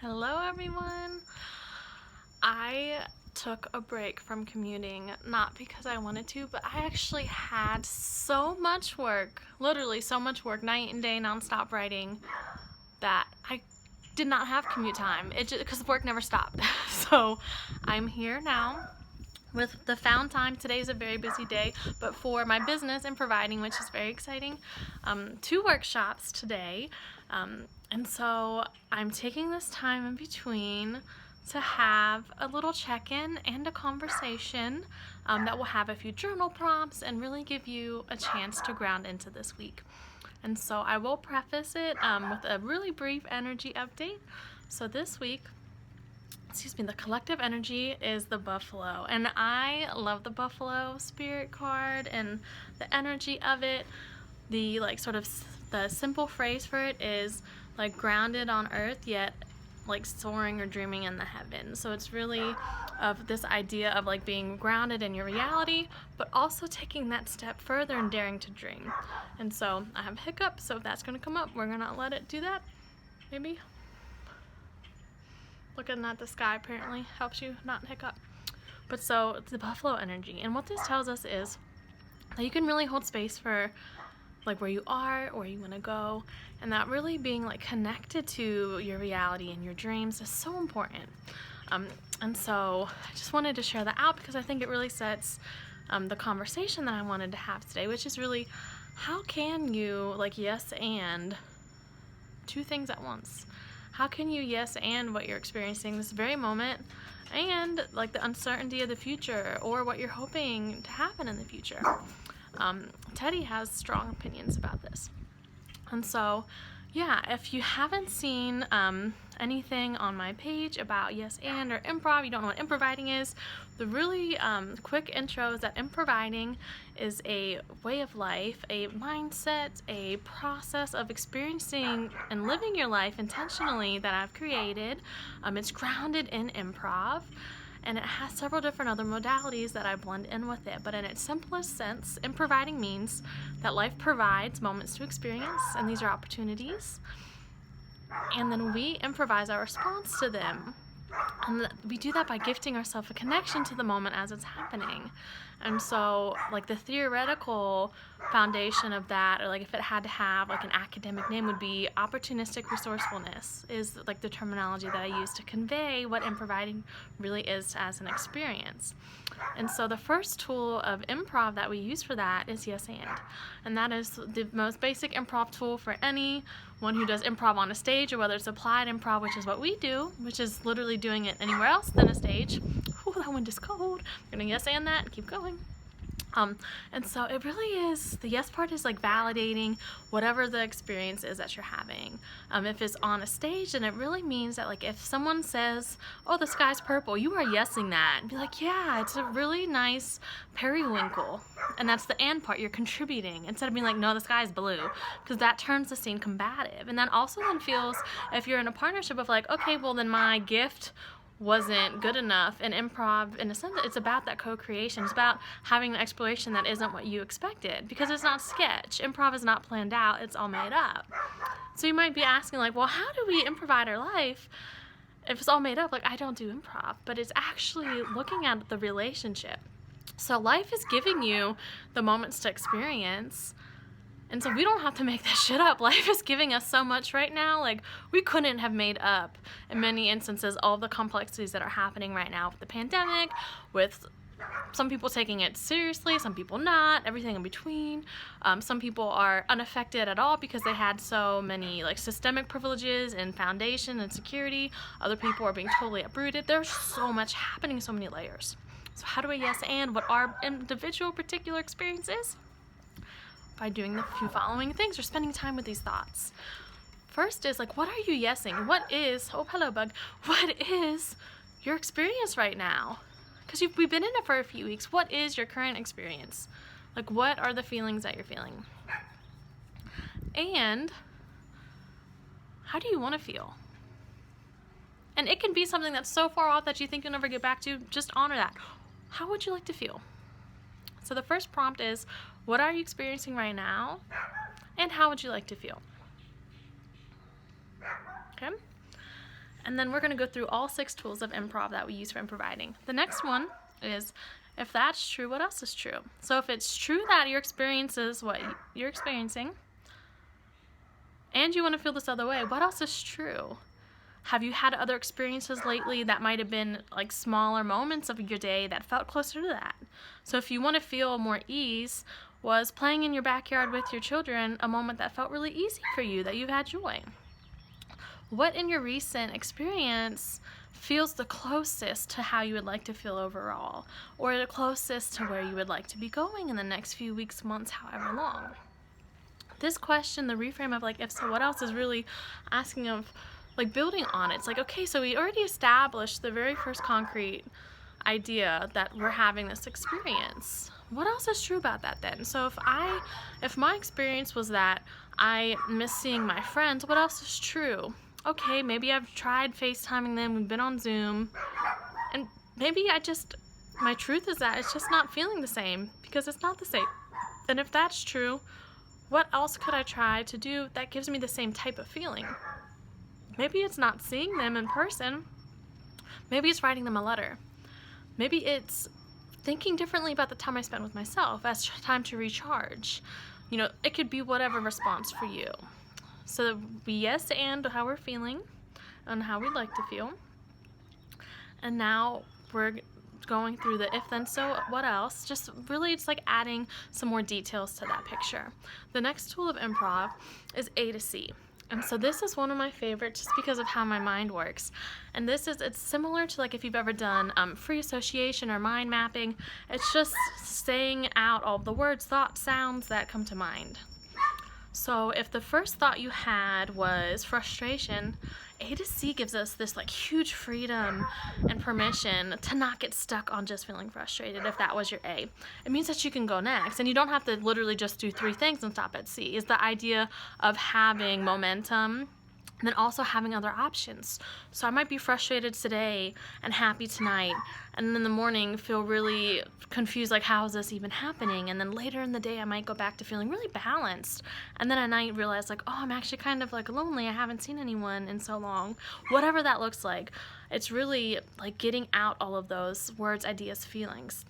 Hello everyone! I took a break from commuting, not because I wanted to, but I actually had so much work, literally so much work, night and day, nonstop writing, that I did not have commute time. It just because work never stopped. So I'm here now with the found time. Today's a very busy day, but for my business, Improviding, which is very exciting, 2 workshops today, and so I'm taking this time in between to have a little check-in and a conversation that will have a few journal prompts and really give you a chance to ground into this week. And so I will preface it with a really brief energy update. So this week, the collective energy is the buffalo, and I love the buffalo spirit card and the energy of it. The the simple phrase for it is like grounded on earth yet like soaring or dreaming in the heavens. So it's really of this idea of like being grounded in your reality, but also taking that step further and daring to dream. And so I have hiccups, so if that's going to come up, we're going to let it do that. Maybe looking at the sky apparently helps you not hiccup. But so it's the buffalo energy, and what this tells us is that you can really hold space for like where you are or where you want to go, and that really being like connected to your reality and your dreams is so important. And so I just wanted to share that out because I think it really sets the conversation that I wanted to have today, which is really how can you like yes and 2 things at once. How can you yes and what you're experiencing this very moment and like the uncertainty of the future or what you're hoping to happen in the future? Teddy has strong opinions about this. And so, yeah, if you haven't seen anything on my page about yes and or improv, you don't know what improviding is, the really quick intro is that improviding is a way of life, a mindset, a process of experiencing and living your life intentionally that I've created. It's grounded in improv, and it has several different other modalities that I blend in with it. But in its simplest sense, improviding means that life provides moments to experience, and these are opportunities, and then we improvise our response to them. And we do that by gifting ourselves a connection to the moment as it's happening. And so like the theoretical foundation of that, or like if it had to have like an academic name, would be opportunistic resourcefulness is like the terminology that I use to convey what improviding really is as an experience. And so the first tool of improv that we use for that is yes and that is the most basic improv tool for anyone who does improv on a stage, or whether it's applied improv, which is what we do, which is literally doing it anywhere else than a stage. Ooh, that wind is cold. We're gonna yes and that and keep going. And so it really is, the yes part is like validating whatever the experience is that you're having. If it's on a stage, then it really means that like if someone says, oh, the sky's purple, you are yesing that and be like, yeah, it's a really nice periwinkle. And that's the and part, you're contributing instead of being like, no, the sky is blue, because that turns the scene combative. And that also then feels, if you're in a partnership of like, okay, well then my gift wasn't good enough. And improv, in a sense, it's about that co-creation. It's about having an exploration that isn't what you expected, because it's not sketch. Improv is not planned out, it's all made up. So you might be asking like, well, how do we improvise our life if it's all made up? Like, I don't do improv, but it's actually looking at the relationship. So life is giving you the moments to experience, and so we don't have to make this shit up. Life is giving us so much right now. Like, we couldn't have made up, in many instances, all the complexities that are happening right now with the pandemic, with some people taking it seriously, some people not, everything in between. Some people are unaffected at all because they had so many like systemic privileges and foundation and security. Other people are being totally uprooted. There's so much happening, so many layers. So how do we yes and what our individual particular experience is? By doing the few following things, or spending time with these thoughts. First is like, what are you yesing? What is, oh hello bug, what is your experience right now? Because we've been in it for a few weeks. What is your current experience? Like, what are the feelings that you're feeling? And how do you want to feel? And it can be something that's so far off that you think you'll never get back to. Just honor that. How would you like to feel? So the first prompt is, what are you experiencing right now? And how would you like to feel? Okay? And then we're going to go through all 6 tools of improv that we use for improvising. The next one is, if that's true, what else is true? So if it's true that your experience is what you're experiencing, and you want to feel this other way, what else is true? Have you had other experiences lately that might have been like smaller moments of your day that felt closer to that? So if you want to feel more ease, was playing in your backyard with your children a moment that felt really easy for you, that you've had joy? What in your recent experience feels the closest to how you would like to feel overall, or the closest to where you would like to be going in the next few weeks, months, however long? This question, the reframe of like, if so, what else, is really asking of like building on it. It's like, okay, so we already established the very first concrete idea that we're having this experience. What else is true about that then? So if my experience was that I miss seeing my friends, what else is true? Okay, maybe I've tried FaceTiming them, we've been on Zoom, and maybe my truth is that it's just not feeling the same, because it's not the same. And if that's true, what else could I try to do that gives me the same type of feeling? Maybe it's not seeing them in person. Maybe it's writing them a letter. Maybe it's thinking differently about the time I spent with myself as time to recharge. It could be whatever response for you. So we yes and how we're feeling and how we'd like to feel. And now we're going through the if then so what else. Just really it's like adding some more details to that picture. The next tool of improv is A to C. And so this is one of my favorites just because of how my mind works. And it's similar to like if you've ever done free association or mind mapping. It's just saying out all the words, thoughts, sounds that come to mind. So if the first thought you had was frustration, A to C gives us this like huge freedom and permission to not get stuck on just feeling frustrated if that was your A. It means that you can go next, and you don't have to literally just do 3 things and stop at C. Is the idea of having momentum and then also having other options. So I might be frustrated today and happy tonight, and in the morning feel really confused, like how is this even happening? And then later in the day I might go back to feeling really balanced, and then at night realize like, oh, I'm actually kind of like lonely, I haven't seen anyone in so long. Whatever that looks like, it's really like getting out all of those words, ideas, feelings.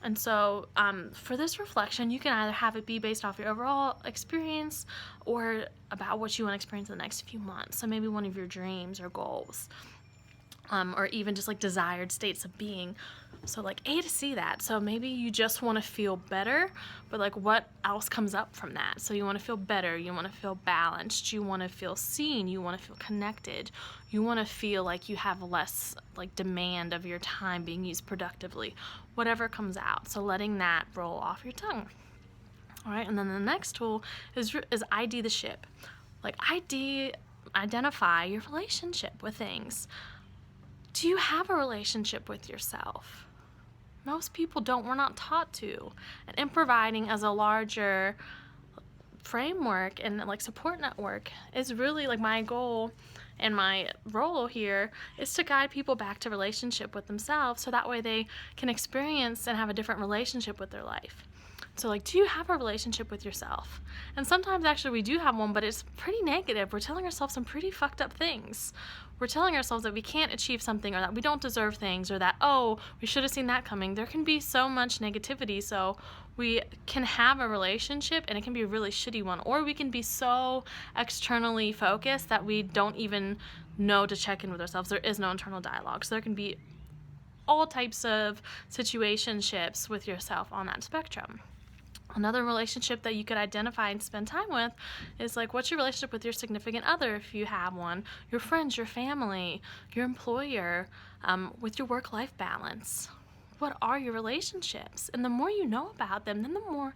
And so for this reflection, you can either have it be based off your overall experience or about what you want to experience in the next few months. So maybe one of your dreams or goals, or even just like desired states of being. So like A to C that. So maybe you just want to feel better, but like what else comes up from that? So you want to feel better, you want to feel balanced, you want to feel seen, you want to feel connected, you want to feel like you have less like demand of your time being used productively, whatever comes out. So letting that roll off your tongue. All right, and then the next tool is ID the ship. Like identify your relationship with things. Do you have a relationship with yourself? Most people don't. We're not taught to. And improvising as a larger framework and like support network is really like my goal, and my role here is to guide people back to relationship with themselves, so that way they can experience and have a different relationship with their life. So like, do you have a relationship with yourself? And sometimes actually we do have one, but it's pretty negative. We're telling ourselves some pretty fucked up things. We're telling ourselves that we can't achieve something, or that we don't deserve things, or that, oh, we should have seen that coming. There can be so much negativity. So we can have a relationship and it can be a really shitty one, or we can be so externally focused that we don't even know to check in with ourselves. There is no internal dialogue. So there can be all types of situationships with yourself on that spectrum. Another relationship that you could identify and spend time with is like, what's your relationship with your significant other, if you have one, your friends, your family, your employer, with your work-life balance. What are your relationships? And the more you know about them, then the more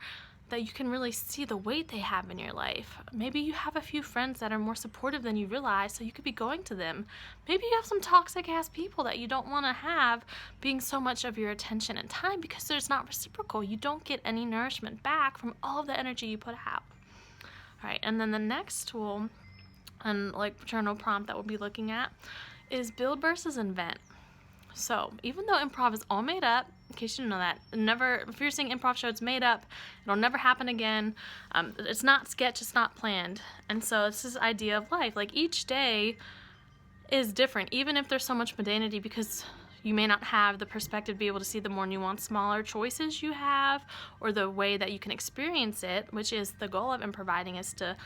that you can really see the weight they have in your life. Maybe you have a few friends that are more supportive than you realize, so you could be going to them. Maybe you have some toxic ass people that you don't want to have being so much of your attention and time, because there's not reciprocal. You don't get any nourishment back from all of the energy you put out. All right, and then the next tool and like journal prompt that we'll be looking at is build versus invent. So even though improv is all made up, in case you didn't know that, never, if you're seeing improv show, it's made up, it'll never happen again, it's not sketch, it's not planned. And so it's this idea of life, like each day is different, even if there's so much mundanity, because you may not have the perspective to be able to see the more nuanced, smaller choices you have, or the way that you can experience it, which is the goal of Improviding, is to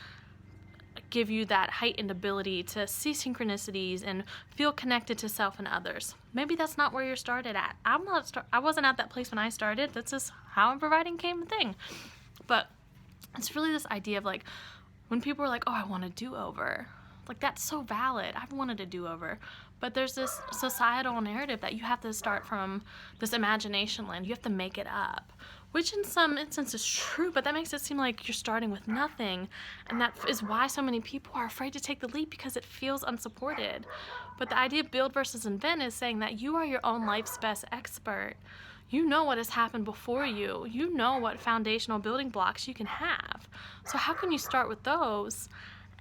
give you that heightened ability to see synchronicities and feel connected to self and others. Maybe that's not where you're started at. I wasn't at that place when I started. That's just how Improviding came a thing. But it's really this idea of like, when people are like, oh, I want a do-over, like, that's so valid. I've wanted a do-over. But there's this societal narrative that you have to start from this imagination land. You have to make it up, which in some instances is true, but that makes it seem like you're starting with nothing. And that is why so many people are afraid to take the leap, because it feels unsupported. But the idea of build versus invent is saying that you are your own life's best expert. You know what has happened before you. You know what foundational building blocks you can have. So how can you start with those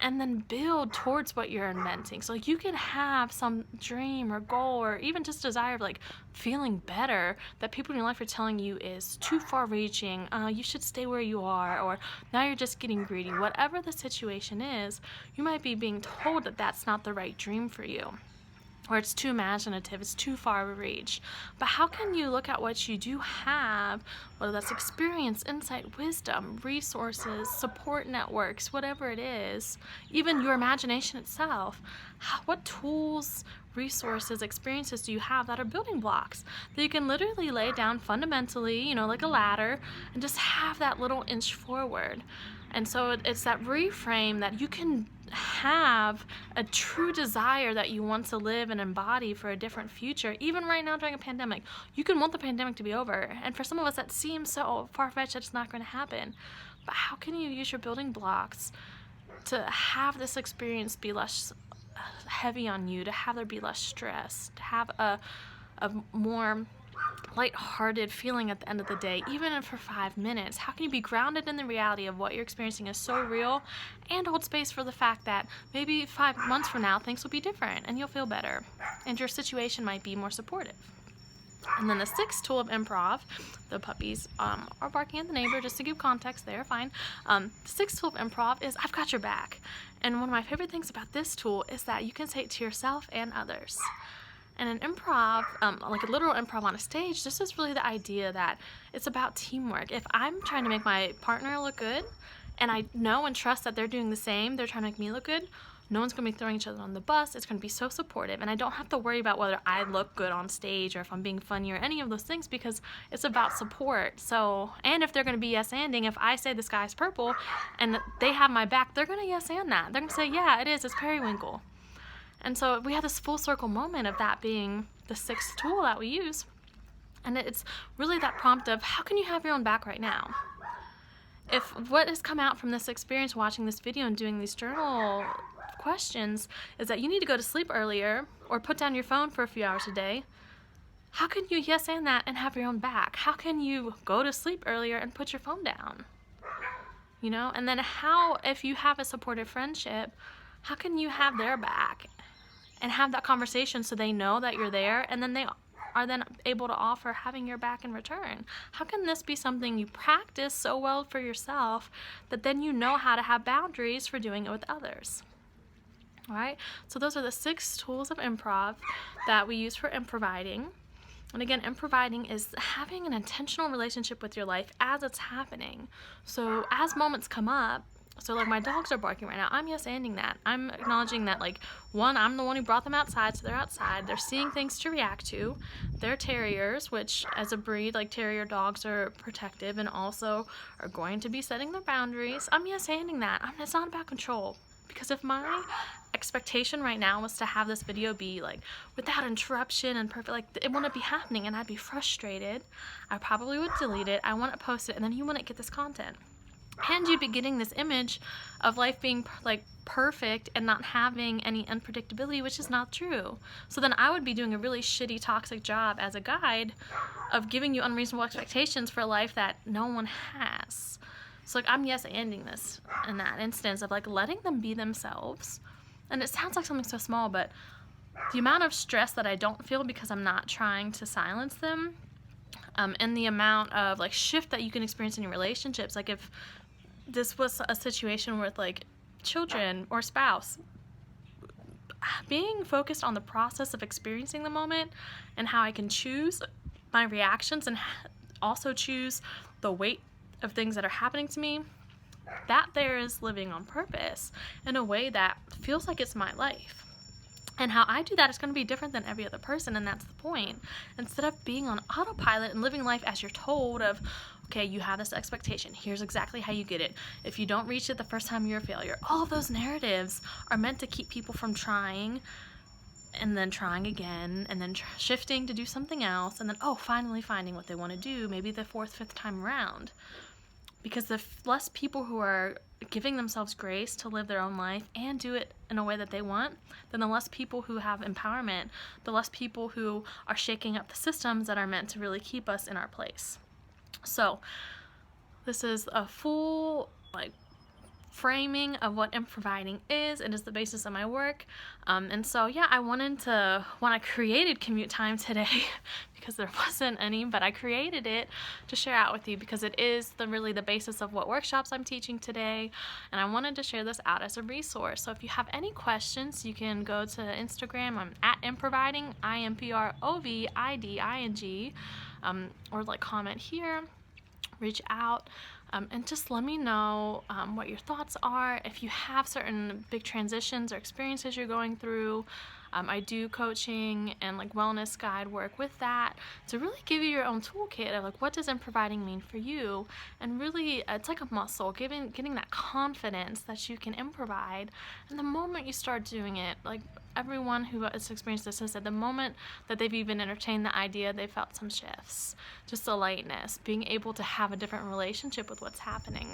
and then build towards what you're inventing? So like, you can have some dream or goal or even just desire of like feeling better that people in your life are telling you is too far reaching, you should stay where you are, or now you're just getting greedy. Whatever the situation is, you might be being told that that's not the right dream for you, or it's too imaginative, it's too far of a reach. But how can you look at what you do have, whether that's experience, insight, wisdom, resources, support networks, whatever it is, even your imagination itself, what tools, resources, experiences do you have that are building blocks that you can literally lay down fundamentally, you know, like a ladder, and just have that little inch forward? And so it's that reframe that you can have a true desire that you want to live and embody for a different future. Even right now during a pandemic, you can want the pandemic to be over. And for some of us, that seems so far-fetched that it's not going to happen. But how can you use your building blocks to have this experience be less heavy on you, to have there be less stress, to have a more lighthearted feeling at the end of the day, even if for 5 minutes? How can you be grounded in the reality of what you're experiencing is so real, and hold space for the fact that maybe 5 months from now things will be different and you'll feel better and your situation might be more supportive? And then the sixth tool of improv, the puppies are barking at the neighbor, just to give context, they're fine. The sixth tool of improv is I've got your back. And one of my favorite things about this tool is that you can say it to yourself and others. And in improv, like a literal improv on a stage, this is really the idea that it's about teamwork. If I'm trying to make my partner look good, and I know and trust that they're doing the same, they're trying to make me look good, no one's going to be throwing each other on the bus. It's going to be so supportive, and I don't have to worry about whether I look good on stage or if I'm being funny or any of those things, because it's about support. So, and if they're going to be yes-anding, if I say the sky's purple and they have my back, they're going to yes-and that. They're going to say, yeah, it is, it's periwinkle. And so we have this full circle moment of that being the sixth tool that we use. And it's really that prompt of, how can you have your own back right now? If what has come out from this experience, watching this video and doing these journal questions, is that you need to go to sleep earlier or put down your phone for a few hours a day, how can you yes and that and have your own back? How can you go to sleep earlier and put your phone down? You know, and then how, if you have a supportive friendship, how can you have their back and have that conversation so they know that you're there, and then they are then able to offer having your back in return? How can this be something you practice so well for yourself that then you know how to have boundaries for doing it with others? All right, so those are the 6 tools of improv that we use for improviding. And again, improviding is having an intentional relationship with your life as it's happening. So as moments come up, so like my dogs are barking right now, I'm yes-anding that. I'm acknowledging that, like, one, I'm the one who brought them outside, so they're outside. They're seeing things to react to. They're terriers, which as a breed, like, terrier dogs are protective and also are going to be setting their boundaries. I'm yes-anding that. It's not about control. Because if my expectation right now was to have this video be like without interruption and perfect, like, it wouldn't be happening and I'd be frustrated. I probably would delete it. I wouldn't post it, and then you wouldn't get this content. And you'd be getting this image of life being like perfect and not having any unpredictability, which is not true. So then I would be doing a really shitty, toxic job as a guide of giving you unreasonable expectations for a life that no one has. So like, I'm yes-anding this in that instance of like letting them be themselves. And it sounds like something so small, but the amount of stress that I don't feel because I'm not trying to silence them, and the amount of like shift that you can experience in your relationships, like if this was a situation with like children or spouse, being focused on the process of experiencing the moment and how I can choose my reactions and also choose the weight of things that are happening to me, that there is living on purpose in a way that feels like it's my life. And how I do that is going to be different than every other person, and that's the point. Instead of being on autopilot and living life as you're told of, okay, you have this expectation, here's exactly how you get it. If you don't reach it the first time, you're a failure. All of those narratives are meant to keep people from trying, and then trying again, and then shifting to do something else, and then, finally finding what they want to do, maybe the 4th, 5th time around. Because the less people who are giving themselves grace to live their own life and do it in a way that they want, then the less people who have empowerment, the less people who are shaking up the systems that are meant to really keep us in our place. So this is a full framing of what Improviding is. It is the basis of my work. And so I wanted to, when I created commute time today, because there wasn't any, but I created it to share out with you because it is really the basis of what workshops I'm teaching today. And I wanted to share this out as a resource. So if you have any questions, you can go to Instagram. I'm at Improviding, IMPROVIDING, or comment here, reach out. And just let me know what your thoughts are. If you have certain big transitions or experiences you're going through, I do coaching and wellness guide work with that to really give you your own toolkit of what does Improviding mean for you, and really it's like a muscle, getting that confidence that you can improvide. And the moment you start doing it, everyone who has experienced this has said the moment that they've even entertained the idea, they felt some shifts, just a lightness, being able to have a different relationship with what's happening.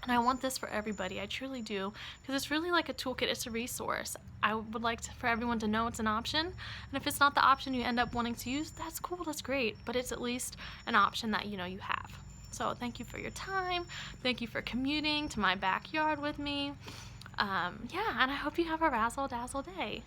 And I want this for everybody, I truly do, because it's really like a toolkit, it's a resource. I would like for everyone to know it's an option, and if it's not the option you end up wanting to use, that's cool, that's great, but it's at least an option that you have. So thank you for your time, thank you for commuting to my backyard with me. And I hope you have a razzle-dazzle day.